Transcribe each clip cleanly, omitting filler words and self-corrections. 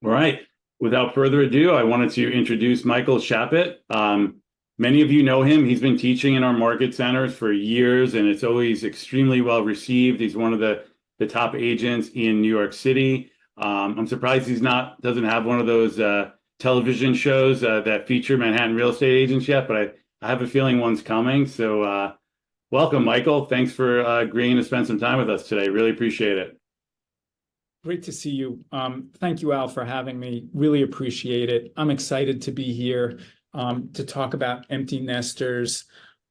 All right. Without further ado, I wanted to introduce Michael Shapot. Many of you know him. He's been teaching in our market centers for years, and it's always extremely well received. He's one of the top agents in New York City. I'm surprised doesn't have one of those television shows that feature Manhattan real estate agents yet, but I have a feeling one's coming. So welcome, Michael. Thanks for agreeing to spend some time with us today. Really appreciate it. Great to see you. Thank you, Al, for having me. Really appreciate it. I'm excited to be here to talk about empty nesters.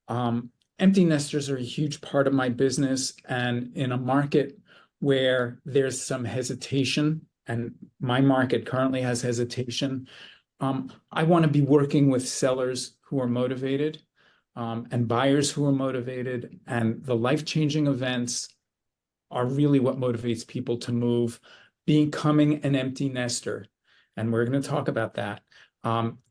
Empty nesters are a huge part of my business, and in a market where there's some hesitation, and my market currently has hesitation, I want to be working with sellers who are motivated and buyers who are motivated, and the life-changing events are really what motivates people to move. Becoming an empty nester, and we're going to talk about that,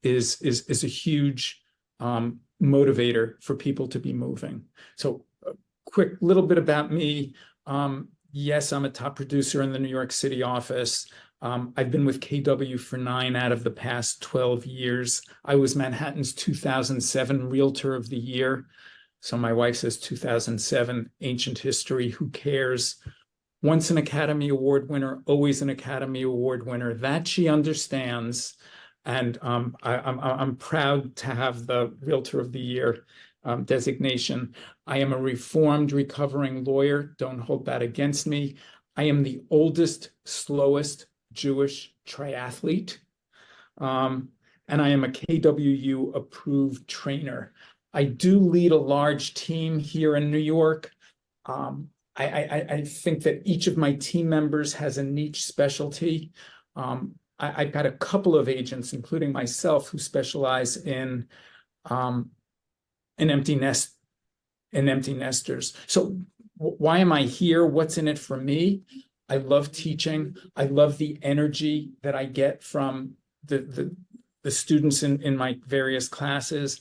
is a huge motivator for people to be moving. So a quick little bit about me. Yes, I'm a top producer in the New York City office. I've been with KW for 9 out of the past 12 years. I was Manhattan's 2007 Realtor of the Year. So my wife says 2007, ancient history, who cares? Once an Academy Award winner, always an Academy Award winner. That she understands. And I'm proud to have the Realtor of the Year designation. I am a reformed, recovering lawyer. Don't hold that against me. I am the oldest, slowest Jewish triathlete. And I am a KWU approved trainer. I do lead a large team here in New York. I think that each of my team members has a niche specialty. I've got a couple of agents, including myself, who specialize in empty nesters. So why am I here? What's in it for me? I love teaching. I love the energy that I get from the students in my various classes.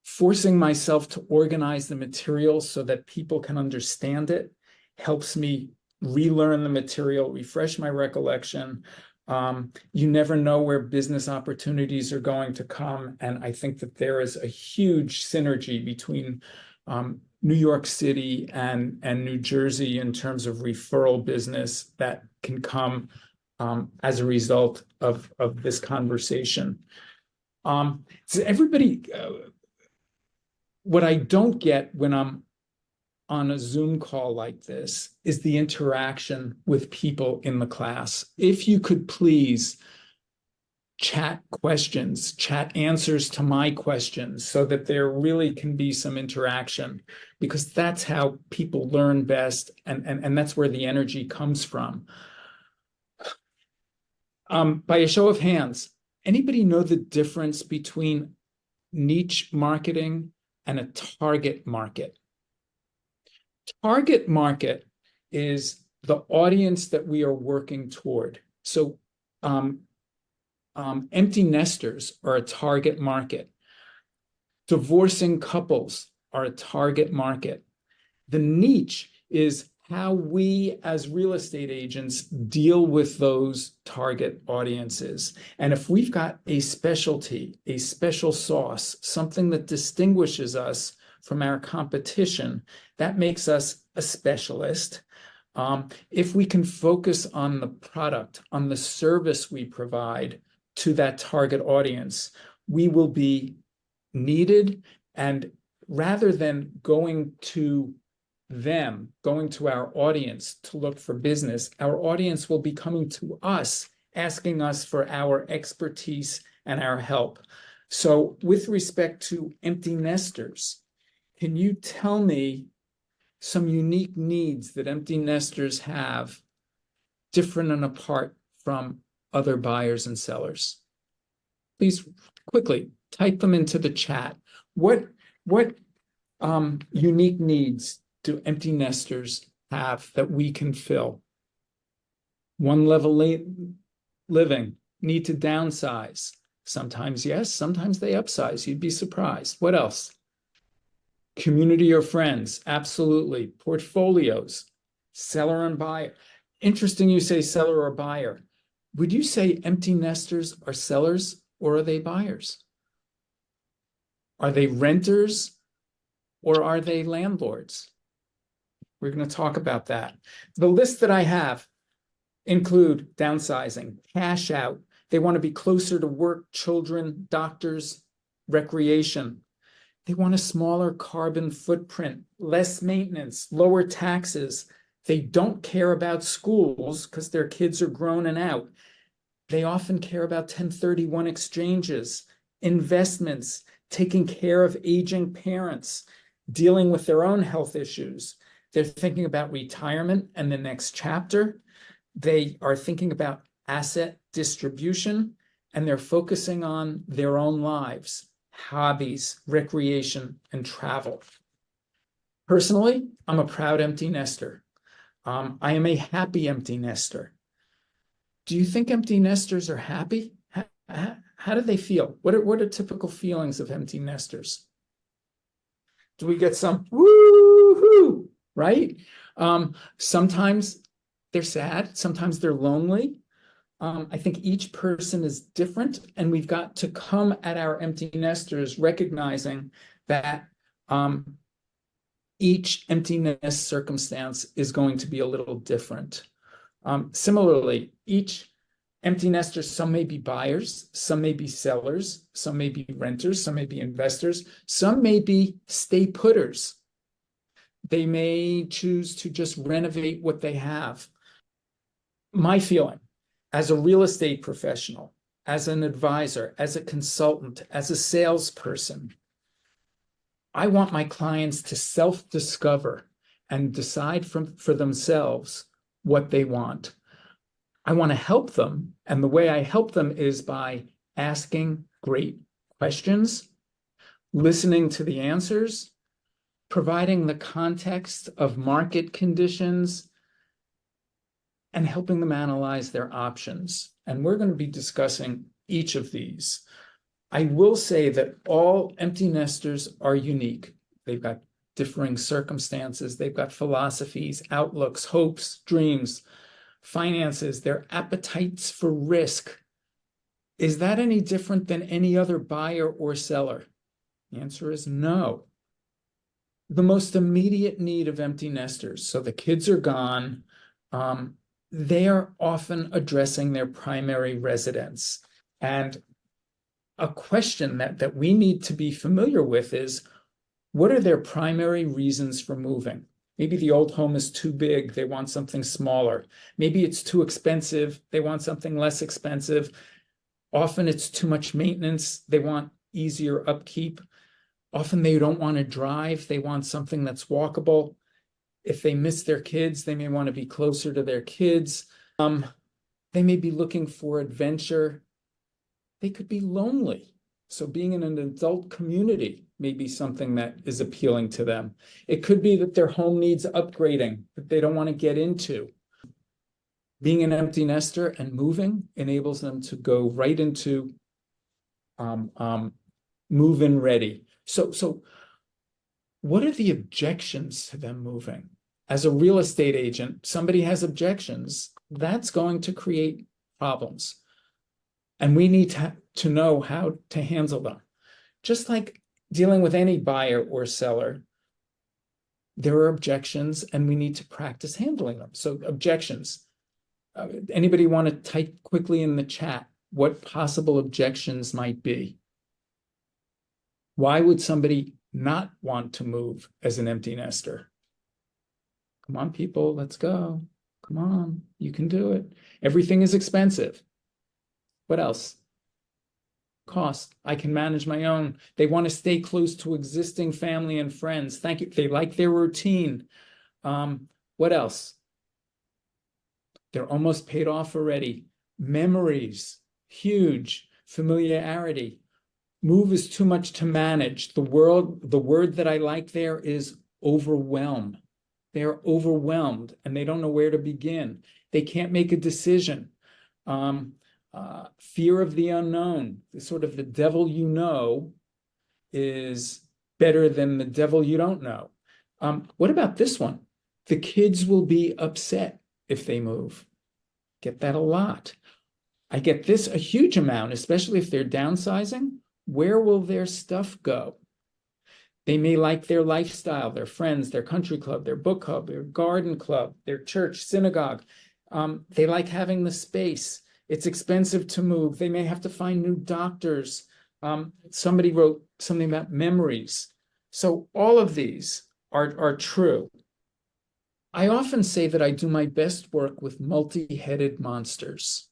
Forcing myself to organize the material so that people can understand it helps me relearn the material, refresh my recollection. You never know where business opportunities are going to come. And I think that there is a huge synergy between New York City and New Jersey in terms of referral business that can come as a result of this conversation. So everybody... What I don't get when I'm on a Zoom call like this is the interaction with people in the class. If you could please chat questions, chat answers to my questions so that there really can be some interaction, because that's how people learn best, and that's where the energy comes from. By a show of hands, anybody know the difference between niche marketing and a target market? Target market is the audience that we are working toward. So empty nesters are a target market. Divorcing couples are a target market. The niche is how we as real estate agents deal with those target audiences. And if we've got a specialty, a special sauce, something that distinguishes us from our competition, that makes us a specialist. If we can focus on the product, on the service we provide to that target audience, we will be needed. And rather than going to our audience to look for business, our audience will be coming to us, asking us for our expertise and our help. So with respect to empty nesters, can you tell me some unique needs that empty nesters have, different and apart from other buyers and sellers? Please quickly type them into the chat. What unique needs do empty nesters have that we can fill? One level living, need to downsize. Sometimes yes, sometimes they upsize. You'd be surprised. What else? Community or friends, absolutely. Portfolios, seller and buyer. Interesting you say seller or buyer. Would you say empty nesters are sellers or are they buyers? Are they renters or are they landlords? We're going to talk about that. The list that I have include downsizing, cash out. They want to be closer to work, children, doctors, recreation. They want a smaller carbon footprint, less maintenance, lower taxes. They don't care about schools because their kids are grown and out. They often care about 1031 exchanges, investments, taking care of aging parents, dealing with their own health issues. They're thinking about retirement and the next chapter. They are thinking about asset distribution, and they're focusing on their own lives, hobbies, recreation, and travel. Personally, I'm a proud empty nester. I am a happy empty nester. Do you think empty nesters are happy? How do they feel? What are typical feelings of empty nesters? Do we get some woo-hoo, right? Sometimes they're sad. Sometimes they're lonely. I think each person is different, and we've got to come at our empty nesters recognizing that each empty nest circumstance is going to be a little different. Similarly, each empty nester, some may be buyers, some may be sellers, some may be renters, some may be investors, some may be stay putters. They may choose to just renovate what they have. My feeling as a real estate professional, as an advisor, as a consultant, as a salesperson, I want my clients to self-discover and decide for themselves what they want. I want to help them, and the way I help them is by asking great questions, listening to the answers, providing the context of market conditions, and helping them analyze their options. And we're going to be discussing each of these. I will say that all empty nesters are unique. They've got differing circumstances. They've got philosophies, outlooks, hopes, dreams, finances, their appetites for risk. Is that any different than any other buyer or seller? The answer is no. The most immediate need of empty nesters, so the kids are gone, they are often addressing their primary residence. And a question that we need to be familiar with is, what are their primary reasons for moving? Maybe the old home is too big, they want something smaller. Maybe it's too expensive, they want something less expensive. Often it's too much maintenance, they want easier upkeep. Often they don't want to drive, they want something that's walkable. If they miss their kids, they may want to be closer to their kids. They may be looking for adventure. They could be lonely. So being in an adult community may be something that is appealing to them. It could be that their home needs upgrading that they don't want to get into. Being an empty nester and moving enables them to go right into move-in ready. So what are the objections to them moving? As a real estate agent, somebody has objections. That's going to create problems. And we need to know how to handle them. Just like dealing with any buyer or seller, there are objections and we need to practice handling them. So objections. Anybody want to type quickly in the chat what possible objections might be? Why would somebody not want to move as an empty nester? Come on, people, let's go. Come on, you can do it. Everything is expensive. What else? Cost. I can manage my own. They want to stay close to existing family and friends. Thank you. They like their routine. What else? They're almost paid off already. Memories, huge. Familiarity. Move is too much to manage. The word that I like there is overwhelm. They're overwhelmed and they don't know where to begin. They can't make a decision. Fear of the unknown, sort of the devil you know is better than the devil you don't know. What about this one? The kids will be upset if they move. Get that a lot. I get this a huge amount, especially if they're downsizing. Where will their stuff go? They may like their lifestyle, their friends, their country club, their book club, their garden club, their church, synagogue. They like having the space. It's expensive to move. They may have to find new doctors. Somebody wrote something about memories. So all of these are true. I often say that I do my best work with multi-headed monsters.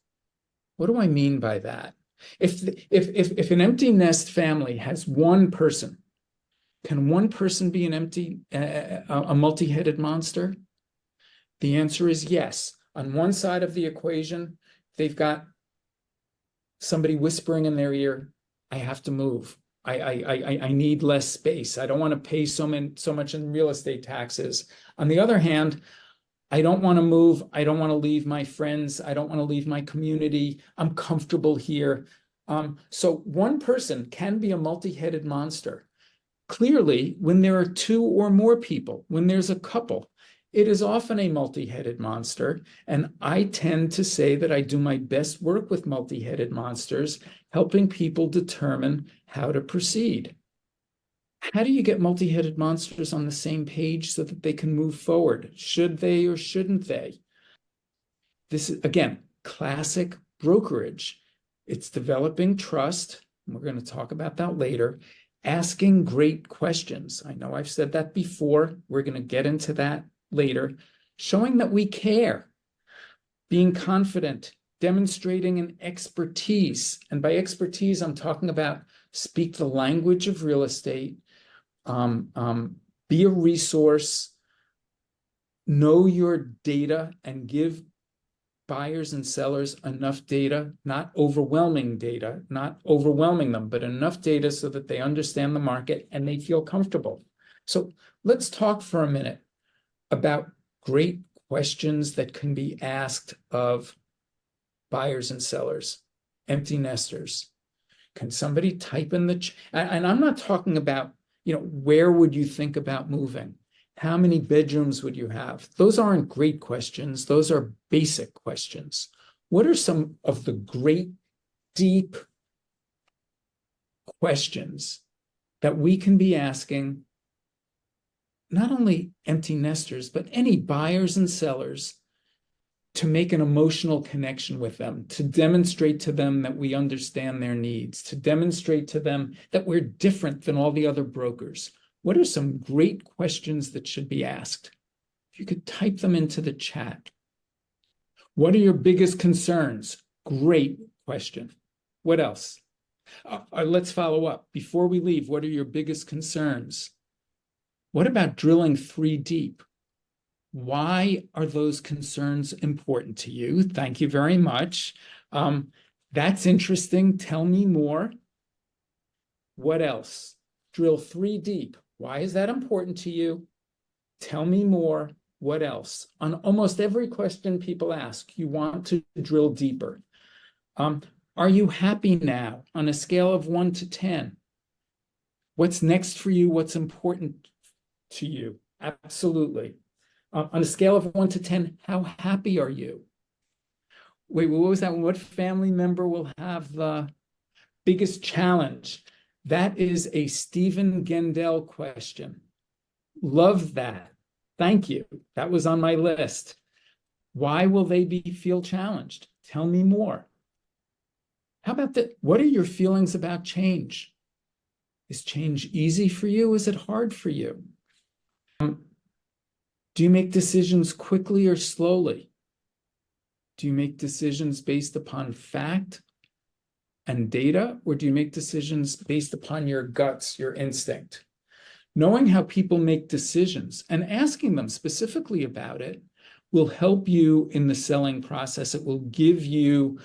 What do I mean by that? If an empty nest family has one person, can one person be a multi-headed monster? The answer is yes. On one side of the equation, they've got somebody whispering in their ear, I have to move. I need less space. I don't want to pay so much in real estate taxes. On the other hand, I don't want to move. I don't want to leave my friends. I don't want to leave my community. I'm comfortable here. So one person can be a multi-headed monster. Clearly, when there are two or more people, when there's a couple, it is often a multi-headed monster. And I tend to say that I do my best work with multi-headed monsters, helping people determine how to proceed. How do you get multi-headed monsters on the same page so that they can move forward? Should they or shouldn't they? This is, again, classic brokerage. It's developing trust. And we're going to talk about that later. Asking great questions. I know I've said that before. We're going to get into that later. Showing that we care. Being confident. Demonstrating an expertise. And by expertise, I'm talking about speak the language of real estate. Be a resource. Know your data and give buyers and sellers enough data, not overwhelming data, not overwhelming them, but enough data so that they understand the market and they feel comfortable. So let's talk for a minute about great questions that can be asked of buyers and sellers, empty nesters. Can somebody type in the, and I'm not talking about, where would you think about moving? How many bedrooms would you have? Those aren't great questions. Those are basic questions. What are some of the great, deep questions that we can be asking not only empty nesters, but any buyers and sellers to make an emotional connection with them, to demonstrate to them that we understand their needs, to demonstrate to them that we're different than all the other brokers? What are some great questions that should be asked? If you could type them into the chat. What are your biggest concerns? Great question. What else? Let's follow up. Before we leave, what are your biggest concerns? What about drilling 3 deep? Why are those concerns important to you? Thank you very much. That's interesting. Tell me more. What else? Drill 3 deep. Why is that important to you? Tell me more. What else? On almost every question people ask, you want to drill deeper. Are you happy now on a scale of 1 to 10? What's next for you? What's important to you? Absolutely. On a scale of 1 to 10, how happy are you? Wait, what was that? What family member will have the biggest challenge? That is a Stephen Gendel question. Love that. Thank you. That was on my list. Why will they feel challenged? Tell me more. How about that? What are your feelings about change? Is change easy for you? Is it hard for you? Do you make decisions quickly or slowly? Do you make decisions based upon fact and data, or do you make decisions based upon your guts, your instinct? Knowing how people make decisions and asking them specifically about it will help you in the selling process. It will give you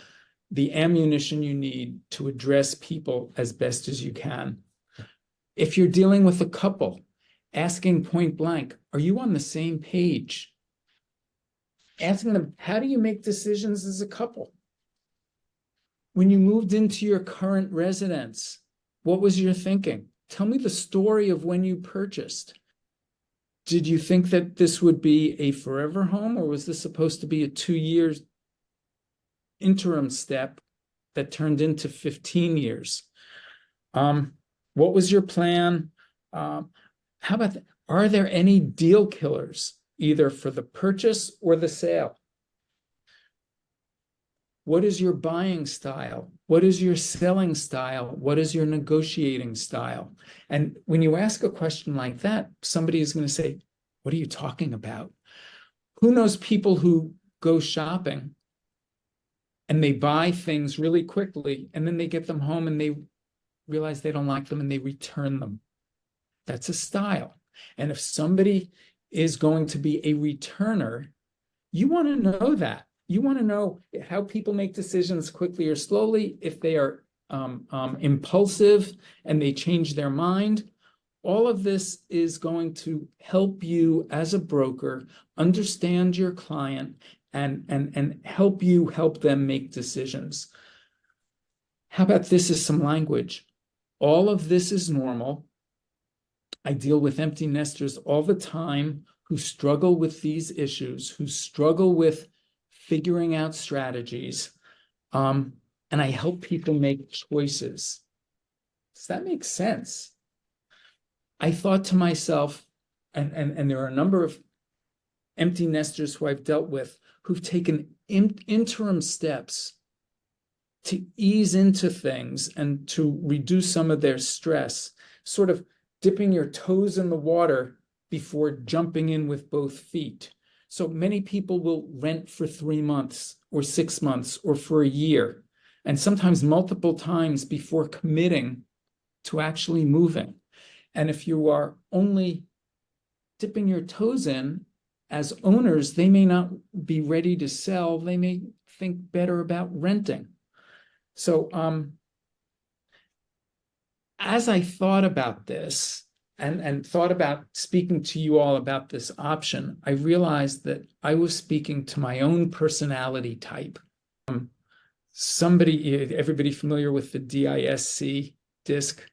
the ammunition you need to address people as best as you can. If you're dealing with a couple, asking point blank, are you on the same page? Asking them, how do you make decisions as a couple? When you moved into your current residence, what was your thinking? Tell me the story of when you purchased. Did you think that this would be a forever home, or was this supposed to be a 2 years interim step that turned into 15 years. What was your plan? How about are there any deal killers, either for the purchase or the sale? What is your buying style? What is your selling style? What is your negotiating style? And when you ask a question like that, somebody is going to say, what are you talking about? Who knows people who go shopping and they buy things really quickly and then they get them home and they realize they don't like them and they return them? That's a style. And if somebody is going to be a returner, you want to know that. You want to know how people make decisions quickly or slowly, if they are impulsive and they change their mind. All of this is going to help you as a broker understand your client and help them make decisions. How about this is some language? All of this is normal. I deal with empty nesters all the time who struggle with these issues, who struggle with figuring out strategies, and I help people make choices. Does that make sense? I thought to myself, and there are a number of empty nesters who I've dealt with who've taken interim steps to ease into things and to reduce some of their stress, sort of dipping your toes in the water before jumping in with both feet. So many people will rent for 3 months or 6 months or for a year, and sometimes multiple times before committing to actually moving. And if you are only dipping your toes in, as owners, they may not be ready to sell. They may think better about renting. So as I thought about this, and thought about speaking to you all about this option, I realized that I was speaking to my own personality type. Everybody familiar with the DISC, DISC,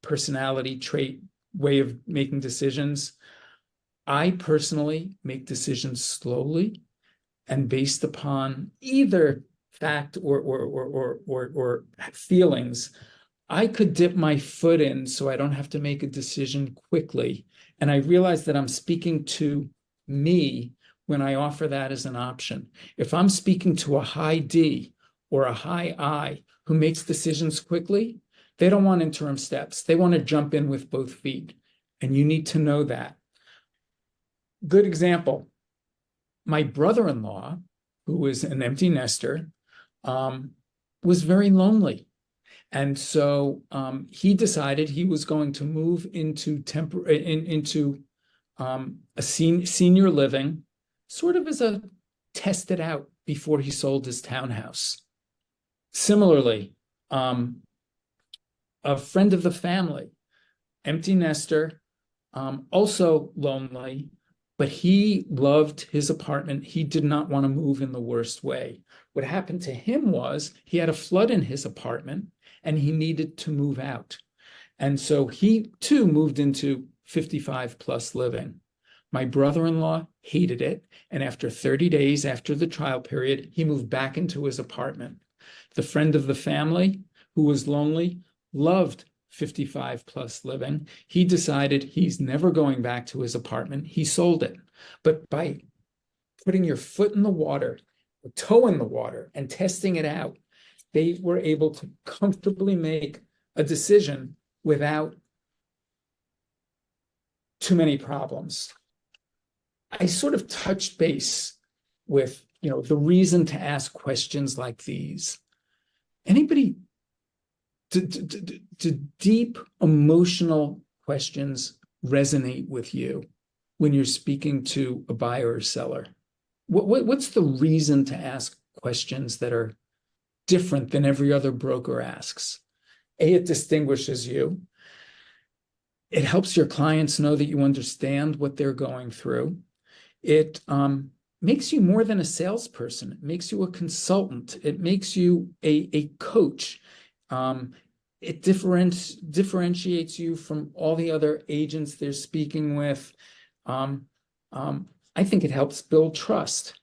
personality trait, way of making decisions? I personally make decisions slowly and based upon either fact or feelings. I could dip my foot in so I don't have to make a decision quickly. And I realize that I'm speaking to me when I offer that as an option. If I'm speaking to a high D or a high I who makes decisions quickly, they don't want interim steps. They want to jump in with both feet. And you need to know that. Good example. My brother-in-law, who was an empty nester, was very lonely. And so he decided he was going to move into a senior living, sort of as a test it out before he sold his townhouse. Similarly, a friend of the family, empty nester, also lonely, but he loved his apartment. He did not want to move in the worst way. What happened to him was he had a flood in his apartment and he needed to move out. And so he too moved into 55 plus living. My brother-in-law hated it. And after 30 days after the trial period, he moved back into his apartment. The friend of the family who was lonely loved 55 plus living. He decided he's never going back to his apartment. He sold it. But by putting your foot in the water, or toe in the water, and testing it out, they were able to comfortably make a decision without too many problems. I sort of touched base with, the reason to ask questions like these. Anybody, do deep emotional questions resonate with you when you're speaking to a buyer or seller? What's the reason to ask questions that are different than every other broker asks? It distinguishes you. It helps your clients know that you understand what they're going through. It makes you more than a salesperson. It makes you a consultant. It makes you a coach. It differentiates you from all the other agents they're speaking with. I think it helps build trust.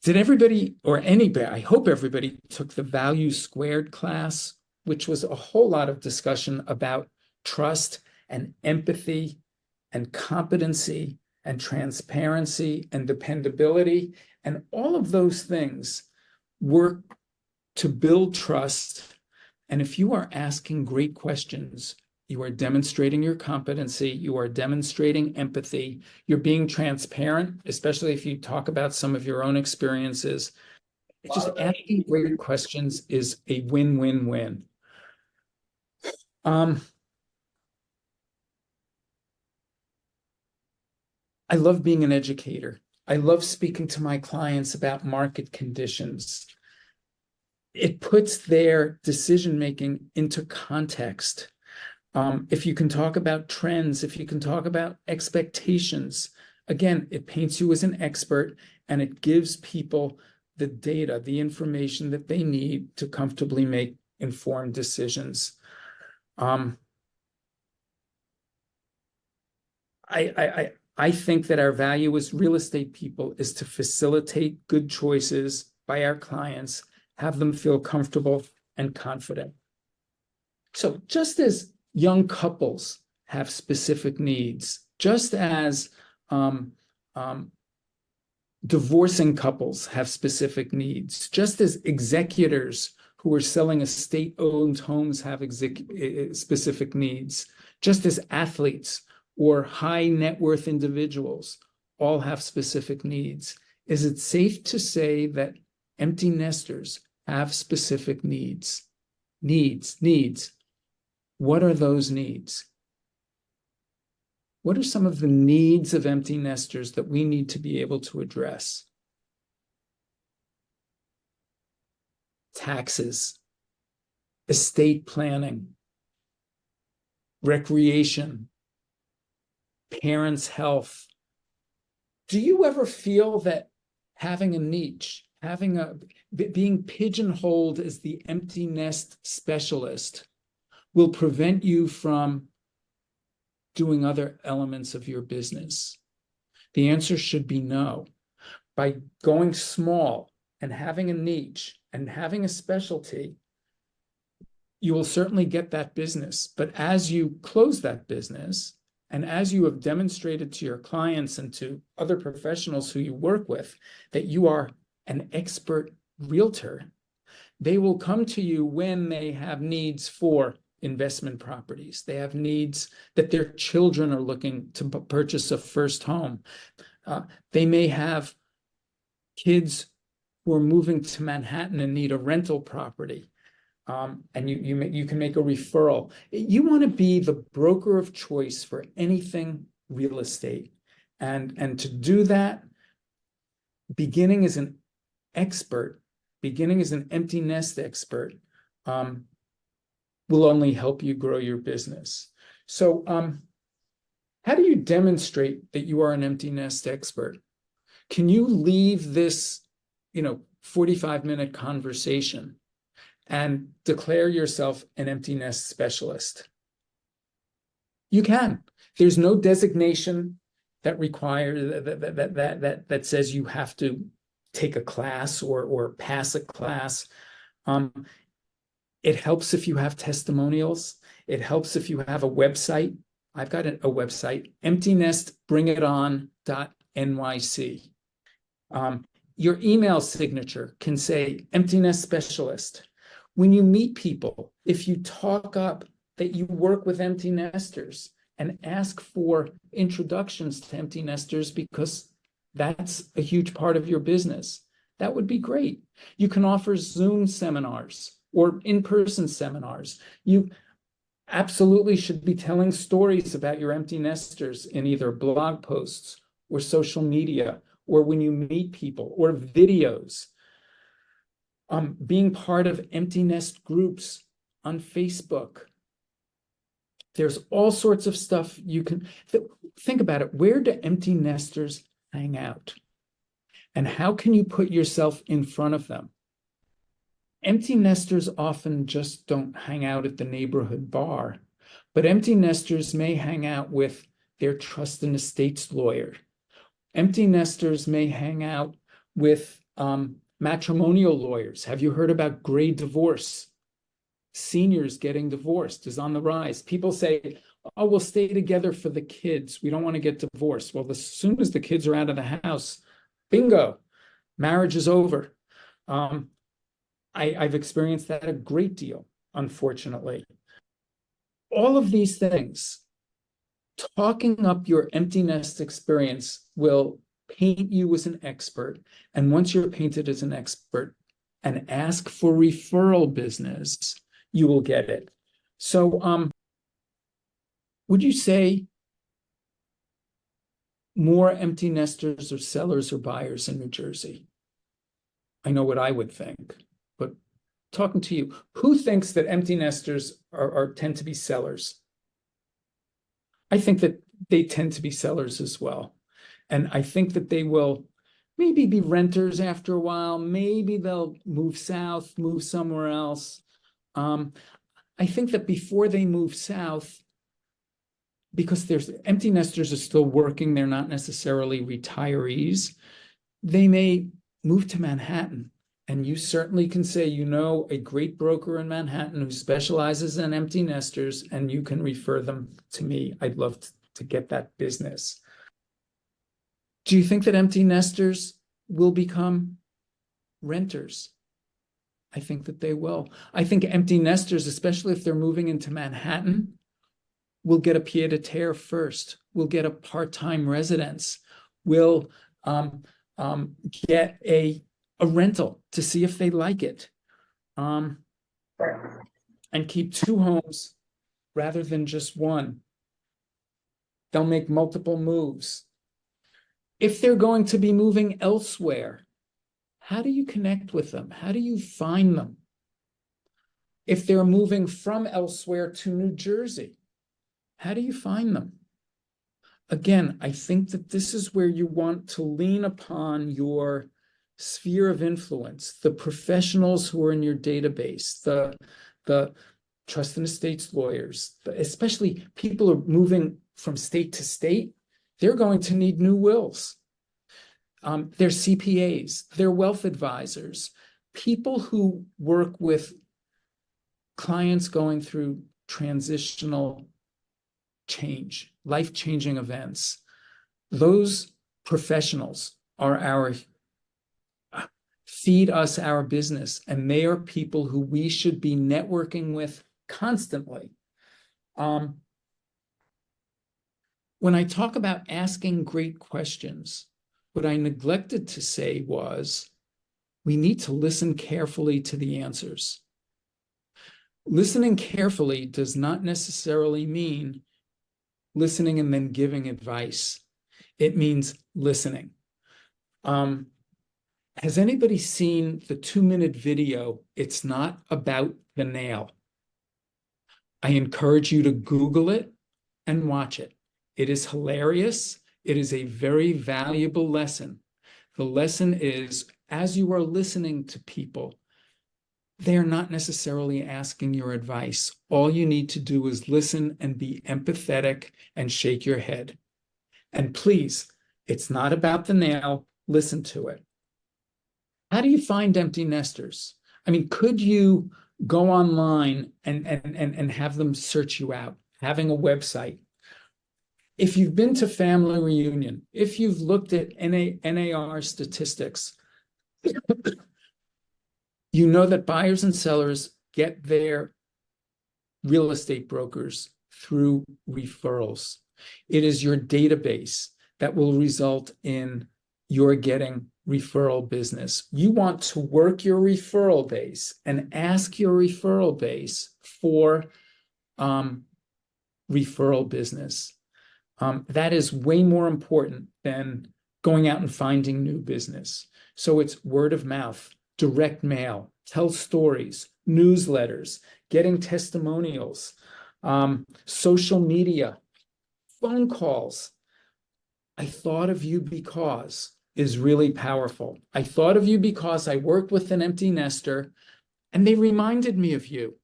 Did everybody or anybody, I hope everybody took the Value Squared class, which was a whole lot of discussion about trust and empathy and competency and transparency and dependability. And all of those things work to build trust. And if you are asking great questions, you are demonstrating your competency, you are demonstrating empathy, you're being transparent, especially if you talk about some of your own experiences. Just asking great questions is a win-win-win. I love being an educator. I love speaking to my clients about market conditions. It puts their decision-making into context. If you can talk about trends, if you can talk about expectations, again, it paints you as an expert and it gives people the data, the information that they need to comfortably make informed decisions. I think that our value as real estate people is to facilitate good choices by our clients, have them feel comfortable and confident. So just as young couples have specific needs, just as divorcing couples have specific needs, just as executors who are selling estate-owned homes have specific needs, just as athletes or high net worth individuals all have specific needs. Is it safe to say that empty nesters have specific needs? Needs. What are those needs? What are some of the needs of empty nesters that we need to be able to address? Taxes, estate planning, recreation, parents' health. Do you ever feel that having a niche, being pigeonholed as the empty nest specialist will prevent you from doing other elements of your business? The answer should be no. By going small and having a niche and having a specialty, you will certainly get that business. But as you close that business, and as you have demonstrated to your clients and to other professionals who you work with that you are an expert realtor, they will come to you when they have needs for investment properties. They have needs that their children are looking to purchase a first home. They may have kids who are moving to Manhattan and need a rental property. And you can make a referral. You want to be the broker of choice for anything real estate. And to do that, beginning as an expert, beginning as an empty nest expert, will only help you grow your business. So how do you demonstrate that you are an empty nest expert? Can you leave this 45-minute conversation and declare yourself an empty nest specialist? You can. There's no designation that requires that says you have to take a class or pass a class. It helps if you have testimonials. It helps if you have a website. I've got a website, emptynestbringiton.nyc. Your email signature can say empty nest specialist. When you meet people, if you talk up that you work with empty nesters and ask for introductions to empty nesters because that's a huge part of your business, that would be great. You can offer Zoom seminars or in-person seminars. You absolutely should be telling stories about your empty nesters in either blog posts or social media or when you meet people or videos. Being part of empty nest groups on Facebook. There's all sorts of stuff you can think about it. Where do empty nesters hang out? And how can you put yourself in front of them? Empty nesters often just don't hang out at the neighborhood bar, but empty nesters may hang out with their trust and estates lawyer. Empty nesters may hang out with Matrimonial lawyers. Have you heard about gray divorce? Seniors getting divorced is on the rise. People say, oh, we'll stay together for the kids. We don't want to get divorced. Well, as soon as the kids are out of the house, bingo, marriage is over. I've experienced that a great deal, unfortunately. All of these things, talking up your empty nest experience will paint you as an expert. And once you're painted as an expert and ask for referral business, you will get it. So would you say more empty nesters or sellers or buyers in New Jersey? I know what I would think, but talking to you, who thinks that empty nesters tend to be sellers? I think that they tend to be sellers as well. And I think that they will maybe be renters after a while. Maybe they'll move south, move somewhere else. I think that before they move south, because there's empty nesters are still working, they're not necessarily retirees, they may move to Manhattan. And you certainly can say, you know, a great broker in Manhattan who specializes in empty nesters, and you can refer them to me. I'd love to get that business. Do you think that empty nesters will become renters? I think that they will. I think empty nesters, especially if they're moving into Manhattan, will get a pied-à-terre first, will get a part-time residence, will get a rental to see if they like it, and keep two homes rather than just one. They'll make multiple moves. If they're going to be moving elsewhere, how do you connect with them? How do you find them? If they're moving from elsewhere to New Jersey, how do you find them? Again, I think that this is where you want to lean upon your sphere of influence, the professionals who are in your database, the trust and estates lawyers, especially people who are moving from state to state. They're going to need new wills. They're CPAs, they're wealth advisors, people who work with clients going through transitional change, life-changing events. Those professionals are our feed us our business, and they are people who we should be networking with constantly. When I talk about asking great questions, what I neglected to say was we need to listen carefully to the answers. Listening carefully does not necessarily mean listening and then giving advice. It means listening. Has anybody seen the 2-minute video, It's Not About the Nail? I encourage you to Google it and watch it. It is hilarious. It is a very valuable lesson. The lesson is, as you are listening to people, they are not necessarily asking your advice. All you need to do is listen and be empathetic and shake your head. And please, it's not about the nail. Listen to it. How do you find empty nesters? I mean, could you go online and have them search you out, having a website? If you've been to family reunion, if you've looked at NAR statistics, you know that buyers and sellers get their real estate brokers through referrals. It is your database that will result in your getting referral business. You want to work your referral base and ask your referral base for referral business. That is way more important than going out and finding new business. So it's word of mouth, direct mail, tell stories, newsletters, getting testimonials, social media, phone calls. I thought of you because is really powerful. I thought of you because I worked with an empty nester and they reminded me of you.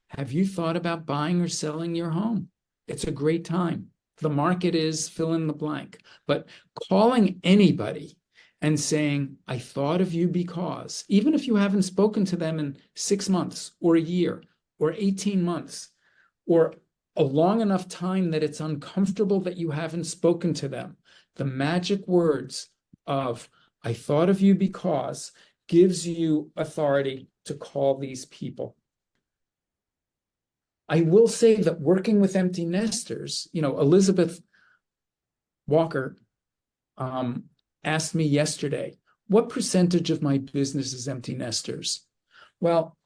Have you thought about buying or selling your home? It's a great time. The market is fill in the blank, but calling anybody and saying, I thought of you because, even if you haven't spoken to them in 6 months or a year or 18 months or a long enough time that it's uncomfortable that you haven't spoken to them, the magic words of, I thought of you because, gives you authority to call these people. I will say that working with empty nesters, Elizabeth Walker asked me yesterday, what percentage of my business is empty nesters? Well,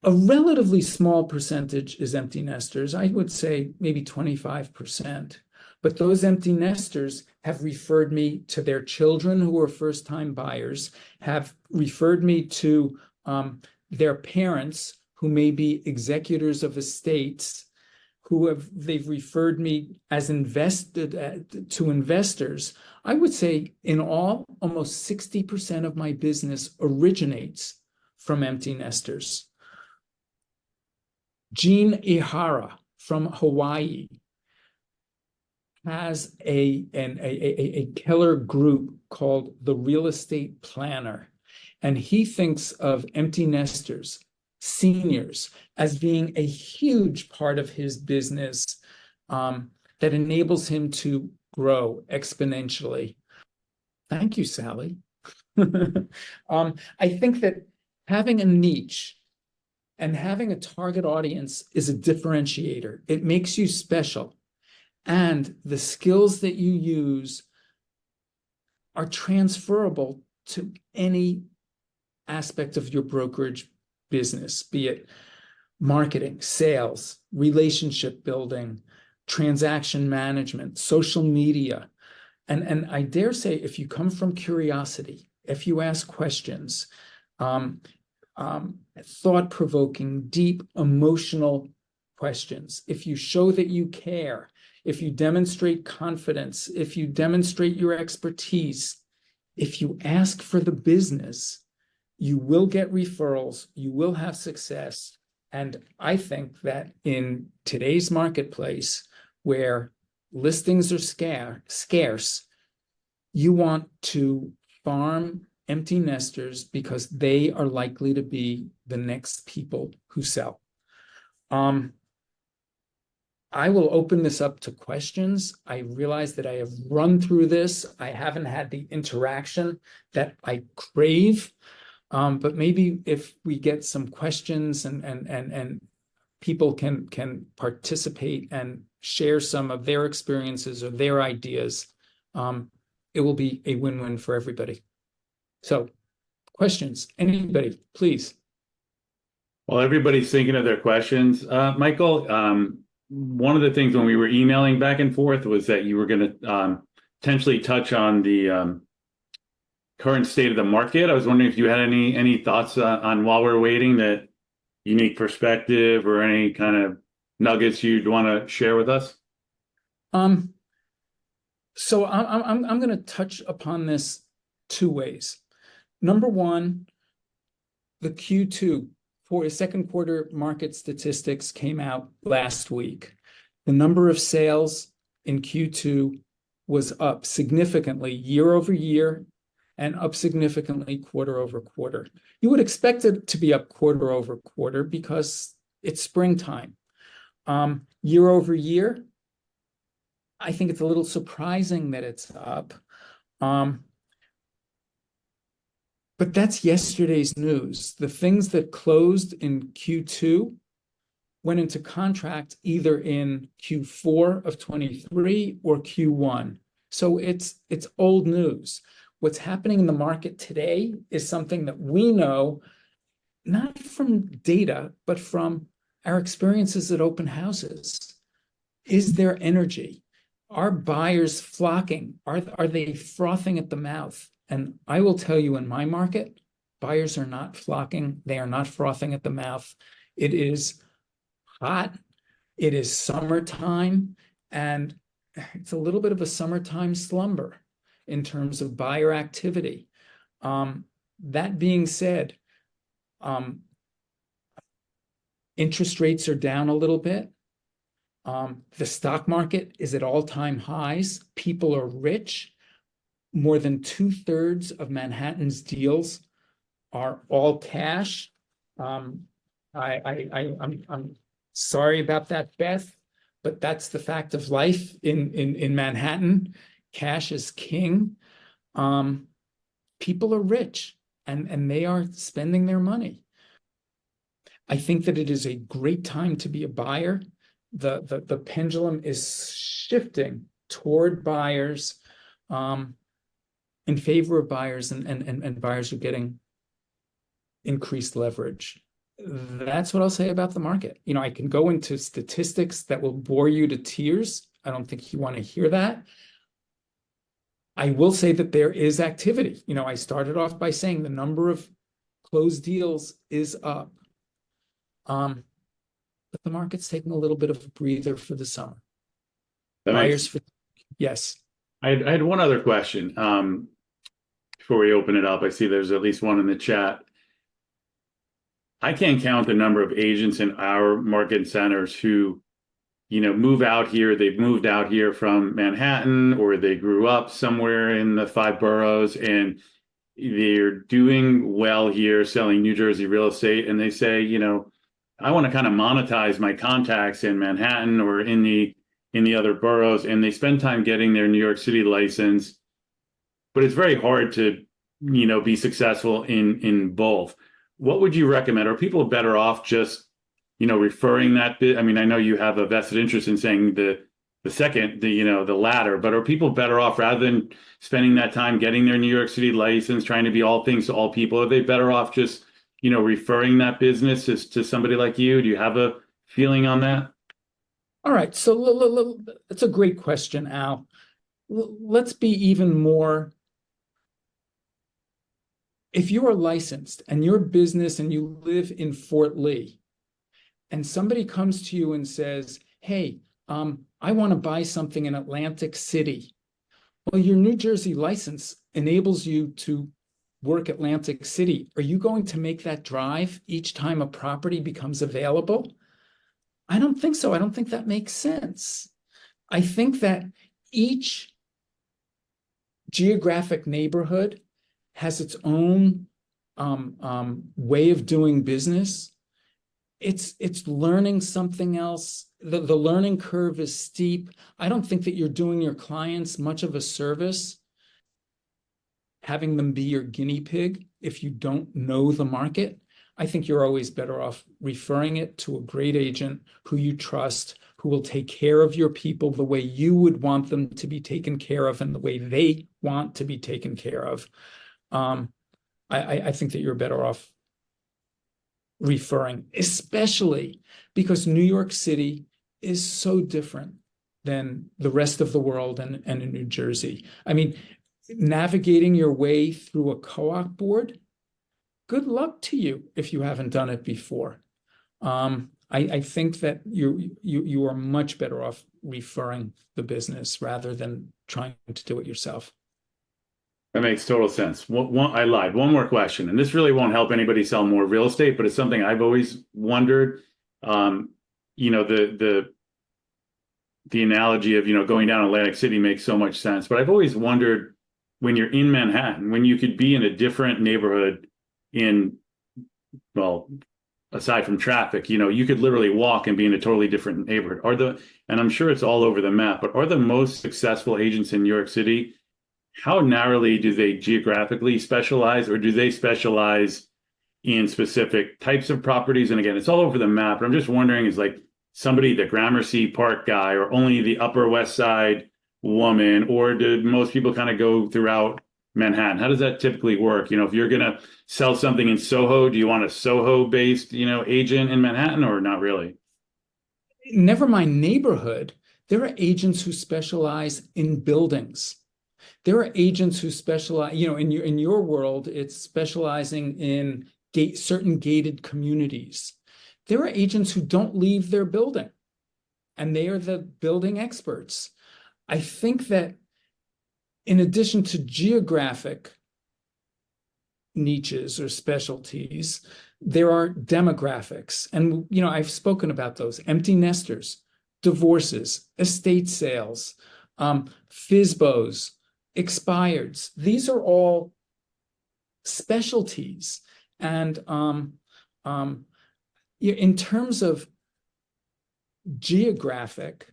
a relatively small percentage is empty nesters. I would say maybe 25%. But those empty nesters have referred me to their children who are first-time buyers, have referred me to their parents who may be executors of estates, they've referred me as to investors. I would say in all, almost 60% of my business originates from empty nesters. Jean Ihara from Hawaii has a killer group called the Real Estate Planner, and he thinks of empty nesters, seniors, as being a huge part of his business that enables him to grow exponentially. Thank you, Sally. I think that having a niche and having a target audience is a differentiator. It makes you special. And the skills that you use are transferable to any aspect of your brokerage business, be it marketing, sales, relationship building, transaction management, social media. And I dare say, if you come from curiosity, if you ask questions, thought-provoking, deep, emotional questions, if you show that you care, if you demonstrate confidence, if you demonstrate your expertise, if you ask for the business, you will get referrals, you will have success. And I think that in today's marketplace, where listings are scarce, you want to farm empty nesters because they are likely to be the next people who sell. I will open this up to questions. I realize that I have run through this. I haven't had the interaction that I crave, but maybe if we get some questions and people can participate and share some of their experiences or their ideas, it will be a win-win for everybody. So, questions, anybody, please. Well, everybody's thinking of their questions. Michael, one of the things when we were emailing back and forth was that you were going to potentially touch on the current state of the market. I was wondering if you had any thoughts on while we're waiting, that unique perspective or any kind of nuggets you'd want to share with us. So I'm going to touch upon this two ways. Number one, the Q2 for second quarter market statistics came out last week. The number of sales in Q2 was up significantly year over year and up significantly quarter over quarter. You would expect it to be up quarter over quarter because it's springtime. Year over year, I think it's a little surprising that it's up. But that's yesterday's news. The things that closed in Q2 went into contract either in Q4 of 23 or Q1. So it's old news. What's happening in the market today is something that we know, not from data, but from our experiences at open houses. Is there energy? Are buyers flocking? Are they frothing at the mouth? And I will tell you, in my market, buyers are not flocking. They are not frothing at the mouth. It is hot. It is summertime. And it's a little bit of a summertime slumber in terms of buyer activity. That being said, interest rates are down a little bit. The stock market is at all-time highs. People are rich. more than 2/3 of Manhattan's deals are all cash. I'm sorry about that, Beth, but that's the fact of life in Manhattan. Cash is king. People are rich and they are spending their money. I think that it is a great time to be a buyer. The pendulum is shifting toward buyers, in favor of buyers, and buyers are getting increased leverage. That's what I'll say about the market. I can go into statistics that will bore you to tears. I don't think you want to hear that. I will say that there is activity. I started off by saying the number of closed deals is up. But the market's taking a little bit of a breather for the summer. Yes. I had one other question before we open it up. I see there's at least one in the chat. I can't count the number of agents in our market centers who move out here. They've moved out here from Manhattan, or they grew up somewhere in the 5 boroughs, and they're doing well here selling New Jersey real estate. And they say, I want to kind of monetize my contacts in Manhattan or in the other boroughs. And they spend time getting their New York City license, but it's very hard to, be successful in both. What would you recommend? Are people better off just referring that bit? I mean, I know you have a vested interest in saying the second, the latter, but are people better off, rather than spending that time getting their New York City license, trying to be all things to all people? Are they better off just, referring that business to somebody like you? Do you have a feeling on that? All right. So that's a great question, Al. Let's be even more. If you are licensed and your business and you live in Fort Lee, and somebody comes to you and says, hey, I want to buy something in Atlantic City. Well, your New Jersey license enables you to work Atlantic City. Are you going to make that drive each time a property becomes available? I don't think so. I don't think that makes sense. I think that each geographic neighborhood has its own way of doing business. It's learning something else. The learning curve is steep. I don't think that you're doing your clients much of a service having them be your guinea pig if you don't know the market. I think you're always better off referring it to a great agent who you trust, who will take care of your people the way you would want them to be taken care of and the way they want to be taken care of. I think that you're better off referring, especially because New York City is so different than the rest of the world and in New Jersey. I mean, navigating your way through a co-op board, good luck to you if you haven't done it before. I think that you are much better off referring the business rather than trying to do it yourself. That makes total sense. I lied. One more question, and this really won't help anybody sell more real estate, but it's something I've always wondered. The analogy of going down Atlantic City makes so much sense, but I've always wondered, when you're in Manhattan, when you could be in a different neighborhood aside from traffic, you could literally walk and be in a totally different neighborhood. And I'm sure it's all over the map, but are the most successful agents in New York City, how narrowly do they geographically specialize, or do they specialize in specific types of properties? And again, it's all over the map, but I'm just wondering, is like somebody the Gramercy Park guy, or only the Upper West Side woman, or do most people kind of go throughout Manhattan? How does that typically work? If you're going to sell something in Soho, do you want a Soho-based, agent in Manhattan, or not really? Never mind neighborhood. There are agents who specialize in buildings. There are agents who specialize, in your world, it's specializing in certain gated communities. There are agents who don't leave their building, and they are the building experts. I think that in addition to geographic niches or specialties, there are demographics. And, I've spoken about those: empty nesters, divorces, estate sales, FSBOs, expireds. These are all specialties. And in terms of geographic,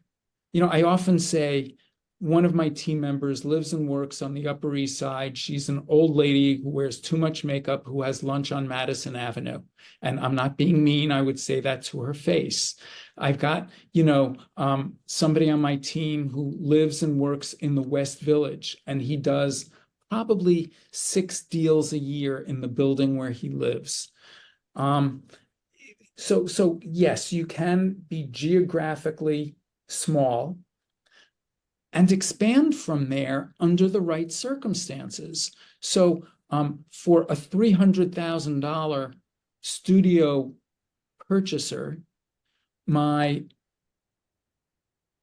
I often say one of my team members lives and works on the Upper East Side. She's an old lady who wears too much makeup, who has lunch on Madison Avenue. And I'm not being mean. I would say that to her face. I've got, somebody on my team who lives and works in the West Village, and he does probably 6 deals a year in the building where he lives. So yes, you can be geographically small and expand from there under the right circumstances. So for a $300,000 studio purchaser, my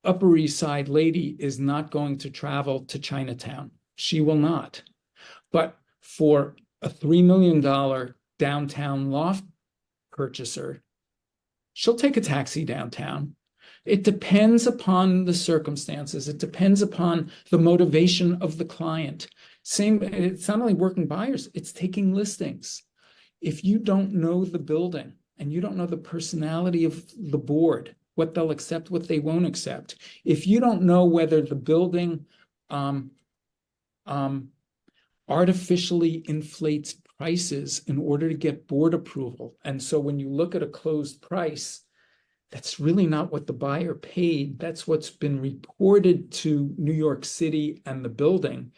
Upper East Side lady is not going to travel to Chinatown. She will not. But for a $3 million downtown loft purchaser, she'll take a taxi downtown. It depends upon the circumstances. It depends upon the motivation of the client. It's not only working buyers, it's taking listings. If you don't know the building and you don't know the personality of the board, what they'll accept, what they won't accept, if you don't know whether the building artificially inflates prices in order to get board approval, and so when you look at a closed price, that's really not what the buyer paid. That's what's been reported to New York City and the building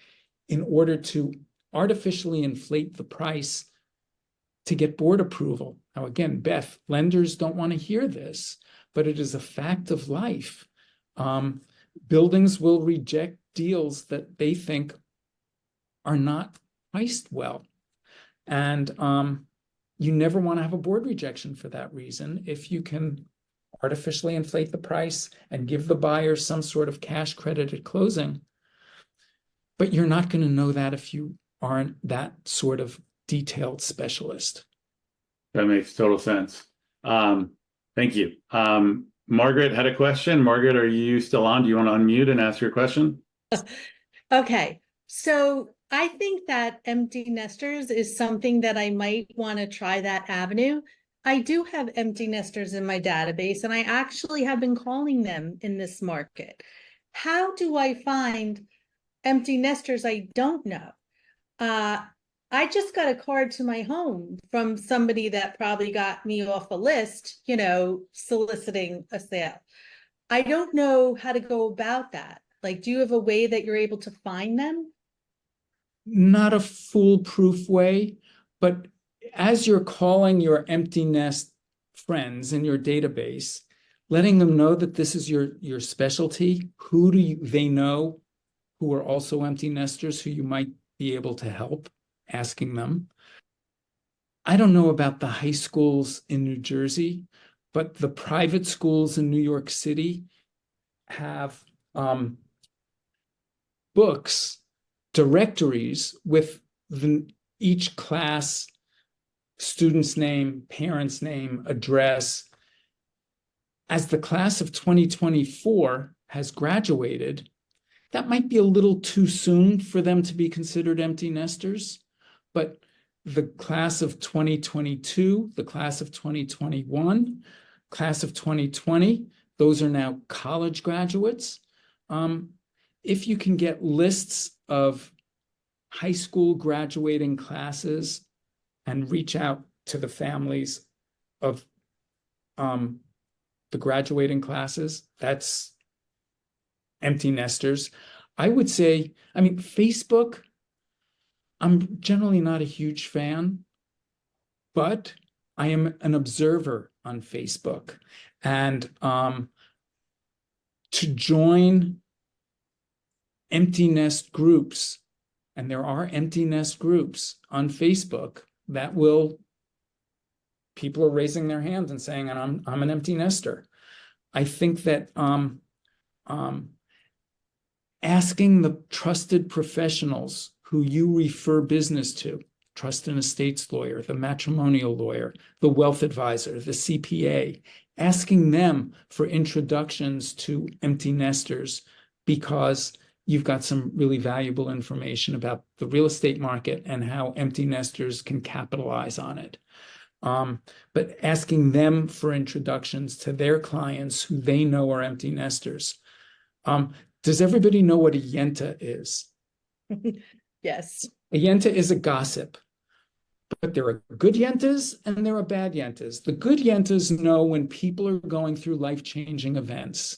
in order to artificially inflate the price to get board approval. Now, again, Beth, lenders don't want to hear this, but it is a fact of life. Buildings will reject deals that they think are not priced well. And you never want to have a board rejection for that reason. If you can artificially inflate the price and give the buyer some sort of cash credit at closing, but you're not going to know that if you aren't that sort of detailed specialist. That makes total sense. Thank you. Margaret had a question. Margaret, are you still on? Do you want to unmute and ask your question? Okay, so I think that empty nesters is something that I might want to try that avenue. I do have empty nesters in my database, and I actually have been calling them in this market. How do I find empty nesters I don't know? I just got a card to my home from somebody that probably got me off a list, soliciting a sale. I don't know how to go about that. Like, do you have a way that you're able to find them? Not a foolproof way, but as you're calling your empty nest friends in your database, letting them know that this is your specialty, who do they know who are also empty nesters who you might be able to help, asking them. I don't know about the high schools in New Jersey, but the private schools in New York City have books, directories with each class, student's name, parent's name, address. As the class of 2024 has graduated, that might be a little too soon for them to be considered empty nesters, but the class of 2022, the class of 2021, class of 2020, those are now college graduates. If you can get lists of high school graduating classes and reach out to the families of the graduating classes, that's empty nesters. I would say, Facebook, I'm generally not a huge fan, but I am an observer on Facebook. And to join empty nest groups, and there are empty nest groups on Facebook that people are raising their hands and saying, I'm an empty nester. I think that asking the trusted professionals who you refer business to, trust and estates lawyer, the matrimonial lawyer, the wealth advisor, the CPA, asking them for introductions to empty nesters, because you've got some really valuable information about the real estate market and how empty nesters can capitalize on it. But asking them for introductions to their clients who they know are empty nesters. Does everybody know what a yenta is? Yes. A yenta is a gossip, but there are good yentas and there are bad yentas. The good yentas know when people are going through life-changing events,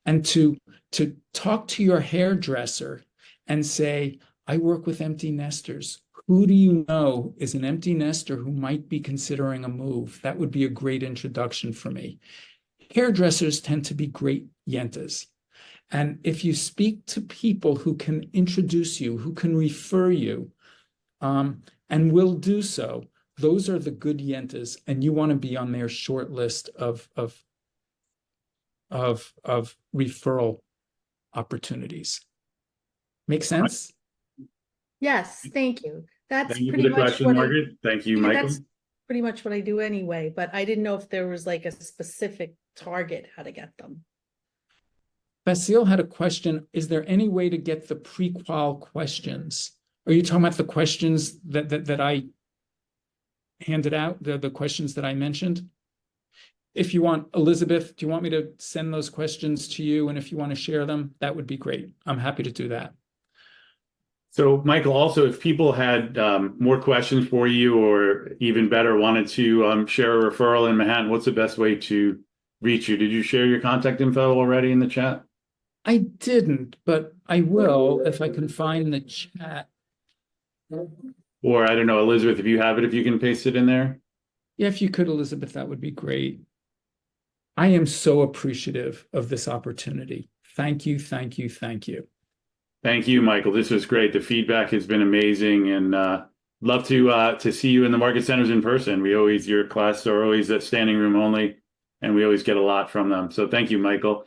and to talk to your hairdresser and say, I work with empty nesters. Who do you know is an empty nester who might be considering a move? That would be a great introduction for me. Hairdressers tend to be great yentas. And if you speak to people who can introduce you, who can refer you, and will do so, those are the good yentas, and you want to be on their short list of referral opportunities. Make sense? Yes, thank you. That's Thank you for pretty the much question, what Margaret. Thank you, yeah, Michael. that's pretty much what I do anyway, but I didn't know if there was like a specific target how to get them. Basile had a question. Is there any way to get the pre-qual questions? Are you talking about the questions that I handed out, the questions that I mentioned? If you want, Elizabeth, do you want me to send those questions to you? And if you want to share them, that would be great. I'm happy to do that. So, Michael, also, if people had more questions for you, or even better, wanted to share a referral in Manhattan, what's the best way to reach you? Did you share your contact info already in the chat? I didn't, but I will if I can find the chat. Or I don't know, Elizabeth, if you have it, if you can paste it in there. Yeah, if you could, Elizabeth, that would be great. I am so appreciative of this opportunity. Thank you, thank you, thank you. Thank you, Michael. This was great. The feedback has been amazing, and love to see you in the market centers in person. Your classes are always at standing room only, and we always get a lot from them. So thank you, Michael.